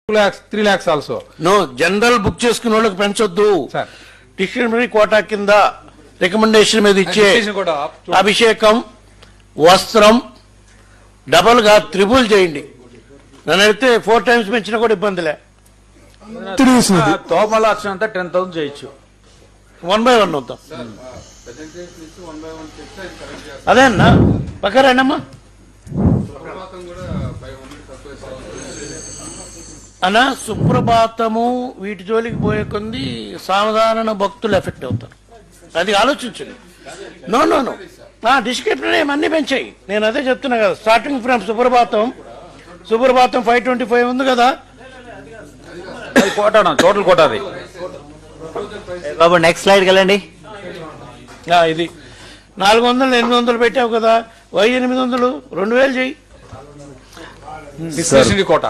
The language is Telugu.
3 lakhs also. No general book చేసుకున్న వాళ్ళకి పెంచొద్దు. డిస్క్రిమినరీ కోటా కింద రికమెండేషన్ మీద ఇచ్చే అభిషేకం వస్త్రం డబల్ గా త్రిబుల్ చేయండి. నన్ను అడిగితే 4 times పెంచినా కూడా ఇబ్బందిలే. తోమలాక్షన్ అంతా 10,000 చేయొచ్చు. 1 by 1 అవుతాం. అదే అన్న పక్కరండమ్మా అన్న. సుప్రభాతము వీటి జోలికి పోయే కొంది సాధారణ భక్తులు ఎఫెక్ట్ అవుతారు. అది ఆలోచించండి. నో నో నో డిస్క్రిప్షన్ అన్ని పెంచాయి. నేను అదే చెప్తున్నా కదా. స్టార్టింగ్ ఫ్రమ్ సుప్రభాతం 525 ఉంది కదా. టోటల్ కోటా అది బాబు. నెక్స్ట్ స్లైడ్ వెళ్ళండి. ఇది 400 800 పెట్టావు కదా. 800 2000 చెయ్యి. Discretionary quota